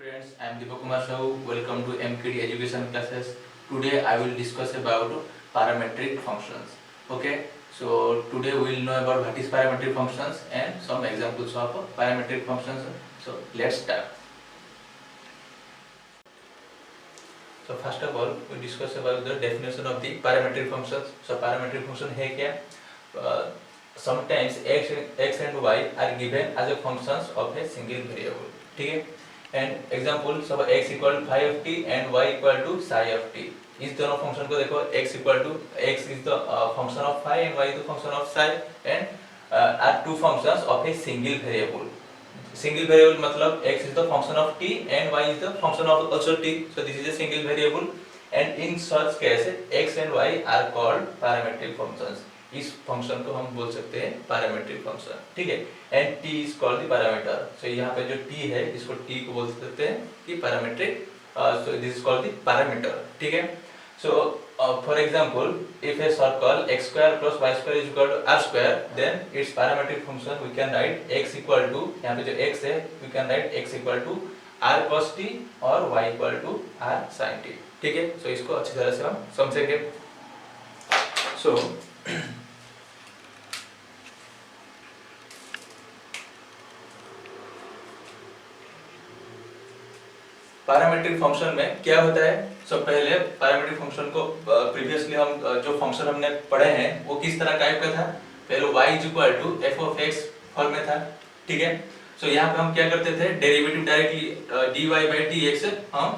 Students, I am Deepak Kumar Sahu. Welcome to MKD Education Classes. Today I will discuss about parametric functions. Okay, so today we will know about what is parametric functions and some examples of parametric functions. So let's start. So first of all, we discuss about the definition of the parametric functions. So parametric function है क्या? Sometimes x and y are given as a functions of a single variable. ठीक है? And example सब x equal to phi of t and y equal to psi of t. इस दोनों function को देखो x equal to x is the function of phi and y is the function of psi and are two functions of a single variable. Single variable मतलब x is the function of t and y is the function of also t. So this is a single variable and in such case x and y are called parametric functions. इस function को हम बोल सकते हैं parametric function, ठीक है. And t is called the parameter. So यहाँ पे जो t है इसको t को बोल सकते हैं कि parametric. So this is called the parameter, ठीक है. So for example if a circle x square plus y square is equal to r square, then its parametric function we can write x equal to, यहाँ पे जो x है we can write x equal to r cos t और y equal to r sin t, ठीक है. सो इसको अच्छी तरह से हम समझेंगे. सो पैरामीट्रिक फंक्शन में क्या होता है. सो पहले पैरामीट्रिक फंक्शन को प्रीवियसली हम जो फंक्शन हमने पढ़े हैं वो किस तरह टाइप का था. पहले y is equal to f of x form में था, ठीक है. सो यहाँ पे हम क्या करते थे, derivative directly dy by dx हम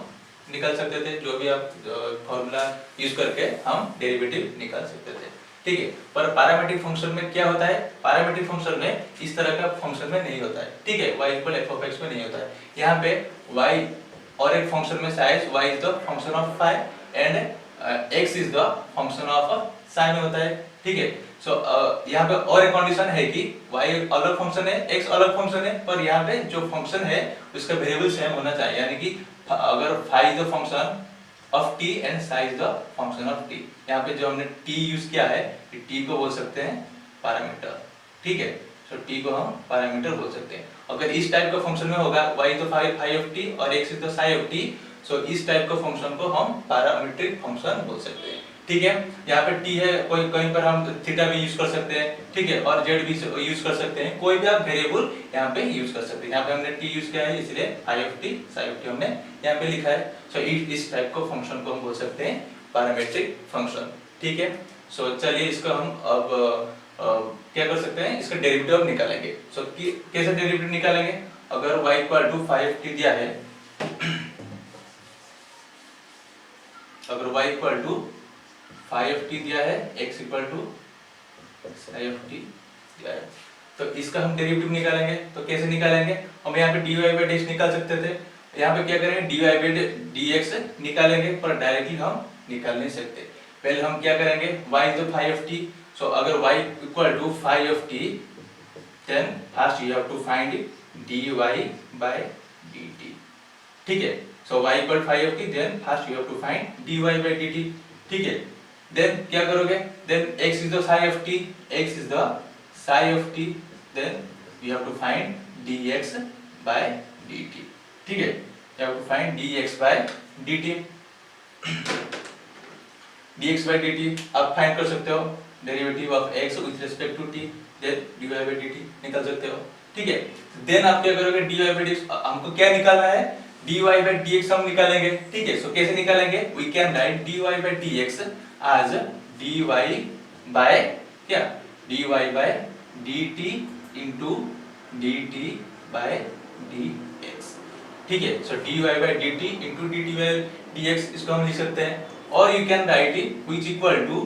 निकाल सकते थे. जो भी आप फॉर्मूला यूज करके हम डेरिवेटिव निकाल सकते थे, ठीक है. पर पैरामीट्रिक फंक्शन में क्या होता है, पैरामीट्रिक फंक्शन में इस तरह का फंक्शन में नहीं होता है, ठीक है. y equal f of x में नहीं होता है. यहाँ पे y और एक फंक्शन में size y is the function of phi and x is the function of psi में होता है, ठीक है. सो यहाँ पे और एक कंडीशन है कि y अलग फंक्शन है, x अलग फंक्शन है, पर यहाँ पे जो फंक्शन है उसका वेरिएबल सेम होना चाहिए. यानी कि अगर phi is the function of t and psi is the function of t, यहाँ पे जो हमने t यूज किया है t को बोल सकते हैं पैरामीटर, ठीक है. सो t को हम पैरामीटर बोल सकते हैं. अगर इस टाइप का फंक्शन में होगा y तो phi of t और x is the psi of t, सो इस टाइप का फंक्शन को हम पैरामीट्रिक फंक्शन बोल सकते हैं, ठीक है. यहाँ पे t है, कोई कहीं पर हम थीटा भी यूज कर सकते हैं, ठीक है, और z भी यूज कर सकते हैं. कोई भी आप वेरिएबल यहाँ पे यूज कर सकते हैं. यहाँ पे हमने t यूज किया है इसलिए phi of t psi of t हमने यहाँ पे लिखा है. सो इस टाइप का फंक्शन को हम बोल सकते हैं पैरामीट्रिक फंक्शन, ठीक है. सो चलिए इसको हम अब क्या कर सकते हैं, इसका डेरिवेटिव निकालेंगे. सो कैसे डेरिवेटिव निकालेंगे. अगर y equal to phi of t दिया है, अगर y equal to phi of t दिया है, x equal to psi of t दिया है, तो इसका हम डेरिवेटिव निकालेंगे. तो कैसे निकालेंगे, हम यहाँ पे dy by dx निकाल सकते थे. यहाँ पे क्या करेंगे, dy by dx निकालेंगे, पर डायरेक्टली हम निकाल नहीं सकते. पहले हम क्या करेंगे, y is the phi of t. So अगर y equal to phi of t, then first you have to find dy by dt, ठीक है. So y equal to phi of t, then first you have to find dy by dt, ठीक है. Then क्या करोगे, then x is the psi of t, x is the psi of t, then you have to find dx by dt, ठीक है. You have to find dx by dt. dx by dt आप find कर सकते हो derivative of x with respect to t, then dy by dt निकाल सकते हो, ठीक है. देन आप क्या करोगे, dy by dx हमको क्या निकालना है, dy by dx हम निकालेंगे, ठीक है. सो कैसे निकालेंगे, we can write dy by dx as dy by क्या, dy by dt into dt by dx, ठीक है. So dy by dt into dt by dx इसको हम लिख सकते हैं. और you can write it which equal to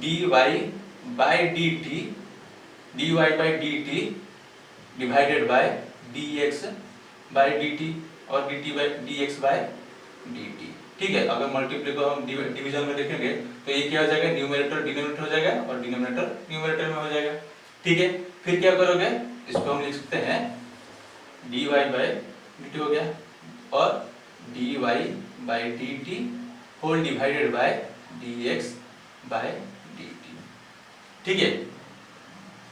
dy by dt, dy by dt divided by dx by dt और dt by dx by dt, ठीक है. अगर मल्टीप्लाई को हम डिवीजन में देखेंगे तो ये क्या हो जाएगा, न्यूमरेटर डिनोमिनेटर हो जाएगा और डिनोमिनेटर न्यूमरेटर में हो जाएगा, ठीक है. फिर क्या करोगे, इसको हम लिख सकते हैं dy by dt हो गया और dy by dt whole divided by dx by dt, ठीक है.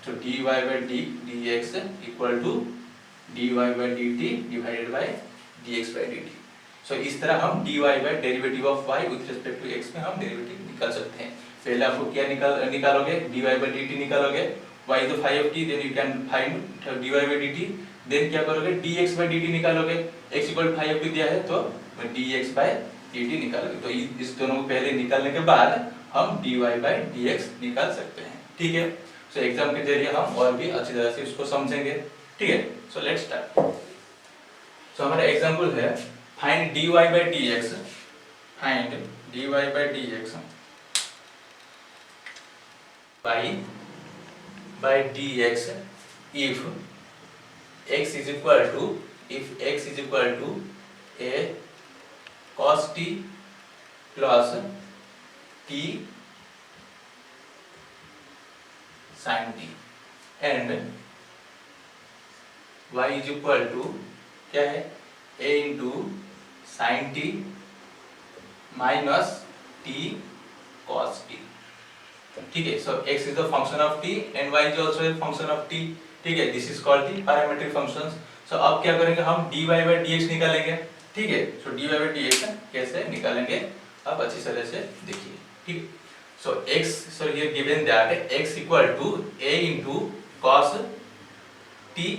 तो dy by dx equal to dy by dt divided by dx by dt। So इस तरह हम dy by derivative of y with respect to x में हम derivative निकाल सकते हैं। पहले आपको क्या निकालोगे, dy by dt निकालोगे, y is the phi of t, then you can find dy by dt, then क्या करोगे dx by dt निकालोगे, x equal phi of t दिया है तो dx by dt निकालोगे। तो इस दोनों को पहले निकालने के बाद हम dy by dx निकाल सकते हैं, ठीक है। सो एग्जाम के जरिए हम और भी अच्छी तरह से उसको समझेंगे, ठीक है। So let's start. सो हमारा एग्जांपल है find dy by dx, find dy by dx by dx if x is equal to a cos t plus t sin t and y is equal to क्या है a into sin t minus t cos t, ठीक है। So x is the function of t and y is also a function of t, ठीक है। This is called the parametric functions. So अब क्या करेंगे हम dy by dx निकालेंगे, ठीक है। सो dy by dx कैसे निकालेंगे आप अच्छी तरह से देखिए, ठीक है। So x, so here given that x equal to a into cos t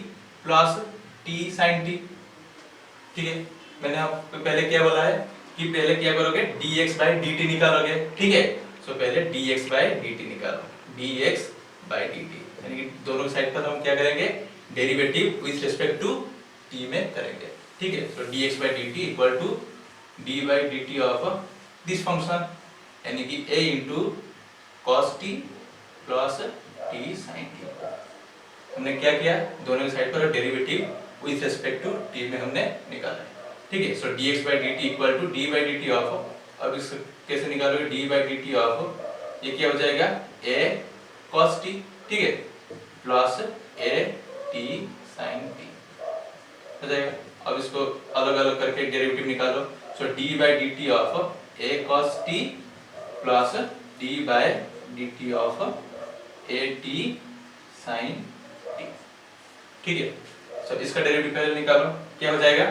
plus t sin t, ठीक है। मैंने आपको पहले क्या बोला है कि पहले क्या करोगे dx by dt निकालोगे, ठीक है। सो पहले dx by dt निकालो, dx by dt यानी कि दोनों साइड पर हम क्या करेंगे derivative with respect to t में करेंगे, ठीक है। So dx by dt equal to d by dt of this function यानी कि a into cos t plus t sin t। हमने क्या किया दोनों साइड पर derivative with respect to t में हमने निकाला है, ठीक है। So dx by dt equal to d by dt of, अब इसको कैसे निकालोगे d by dt ऑफ, ये क्या हो जाएगा a cos t, ठीक है, plus a t sin t हो जाएगा। अब इसको अलग अलग करके डेरिवेटिव निकालो। सो d by dt of a cos t plus d by dt of a t sin t, ठीक है। सो इसका डेरिवेटिव पहले निकालो, क्या हो जाएगा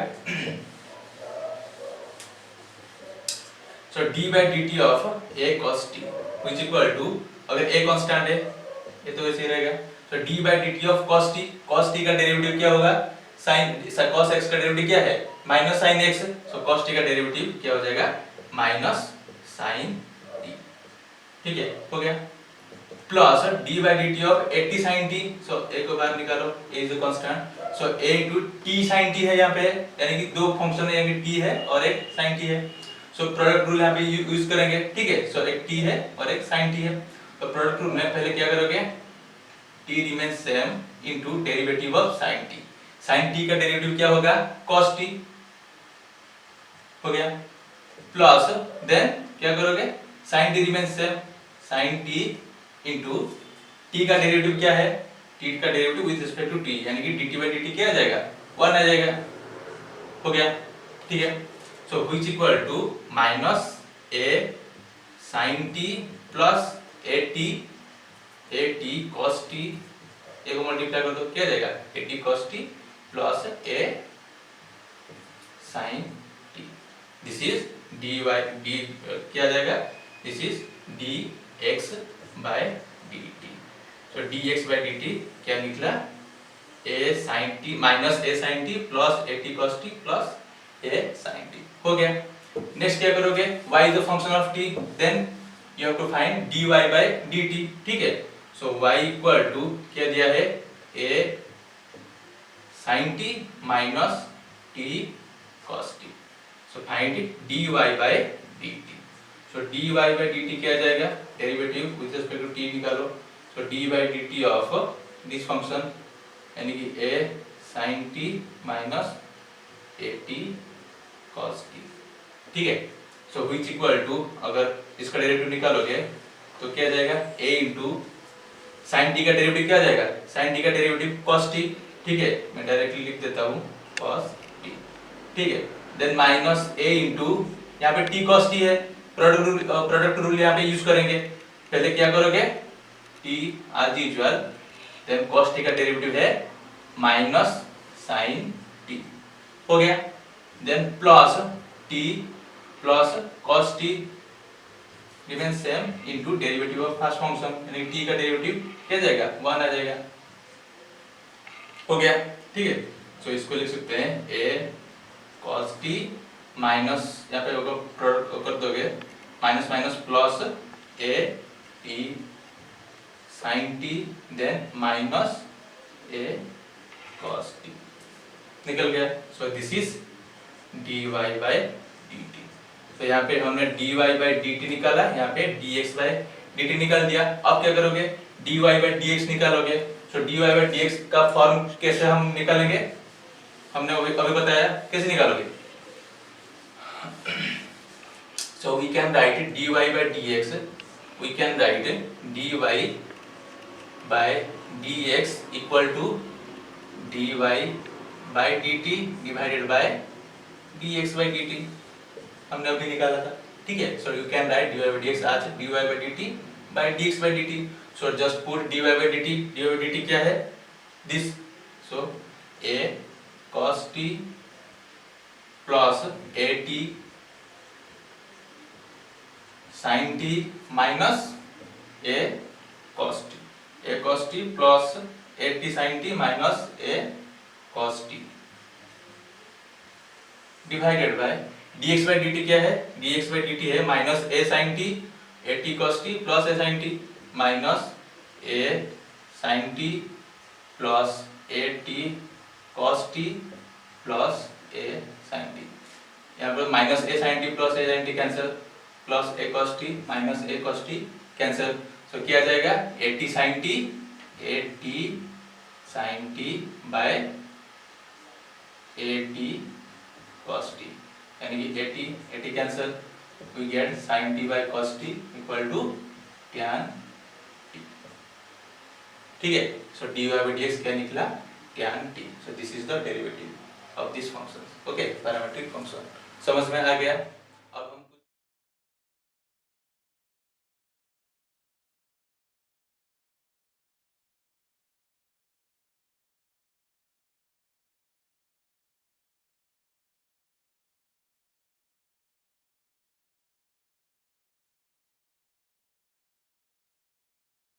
so d by dt of a cos t which equal to, अगर a कांस्टेंट है ये तो वैसे ही रहेगा, तो d by dt of cos t का डेरिवेटिव क्या होगा sin cos x का डेरिवेटिव क्या है माइनस sin x, सो cos t का डेरिवेटिव क्या हो जाएगा माइनस sin t, ठीक है, हो गया। Plus d by dt of a t sin t, so a को बाहर निकालो, a is a constant, so a into t sin t है यहाँ पे, यानी कि दो फंक्शन है, यानी t है और एक sin t है। सो प्रोडक्ट रूल यहाँ पे यूज करेंगे, ठीक है। सो एक t है और एक sin t है, तो प्रोडक्ट रूल में पहले क्या करोगे t remains same into derivative of sin t। sin t का डेरिवेटिव क्या होगा cos t, हो गया। प्लस देन क्या करोगे sin t remains same, sin t into t का डेरिवेटिव क्या है, t का derivative with respect to t यानी कि dt by dt क्या आ जाएगा 1 आ जाएगा, हो गया, ठीक है। So which equal to minus a sin t plus a t cos t, ये को मल्टीप्लाई कर दो क्या आ जाएगा a t cos t plus a sin t, this is dy d क्या आ जाएगा, this is dx by dt। So dx by dt क्या निकला a sin t minus a sin t plus a t cos t plus a sin t, हो गया। Next क्या करोगे y is the function of t, then you have to find dy by dt, ठीक है। सो y equal to क्या दिया है a sin t minus t cos t, so find dy by dt। So dy by dt क्या आ जाएगा derivative with respect to t निकालो, so dy by dt of this function यानी कि a sin t minus a t cos t, ठीक है। So which equal to, अगर इसका डेरिवेटिव निकालोगे तो क्या आ जाएगा a into sin t का डेरिवेटिव क्या आ जाएगा sin t का डेरिवेटिव cos t, ठीक है, मैं डायरेक्टली लिख देता हूँ cos t, ठीक है। देन माइनस a into यहाँ पे t cos t है, प्रोडक्ट रूल यहाँ पे यूज करेंगे। पहले क्या करोगे t as usual, then cos t का डेरिवेटिव है माइनस sin t, हो गया। Then plus t plus cos t remain same into derivative of first function, यानी t का डेरिवेटिव क्या जाएगा 1 आ जाएगा। हो गया, ठीक है। सो इसको लिख सकते हैं a cos t माइनस, यहाँ पे होगा कर दोगे minus minus plus a t sin t then minus a cos t निकल गया। So this is dy by dt। तो यहाँ पे हमने dy by dt निकाला, यहाँ पे dx by dt निकाल दिया। अब क्या करोगे, dy by dx निकालोगे। सो dy by dx का फॉर्म कैसे हम निकालेंगे, हमने अभी बताया कैसे निकालोगे। So we can write dy by dx, we can write dy by dx equal to dy by dt divided by dx by dt, हमने अभी निकाला था, ठीक है। So you can write dy by dx आज dy by dt by dx by dt। So just put dy by dt, dy by dt क्या है this, so a cos t plus a t sin t minus a cos t plus a t sin t minus a cos t divided by dx by dt क्या है, dx by dt है minus a sin t a t cos t plus a sin t minus a sin t plus a t cos t plus a sin t। यहाँ पर minus a sin t plus a sin t cancel, plus a cos t minus a cos t cancel. So क्या आ जाएगा a t sin t by a t cos t, यानी कि a t कैंसिल, we get sin t by cos t equal to tan t, ठीक है। So dy by dx क्या निकला tan t। So this is the derivative of this function, okay, parametric function. समझ में आ गया।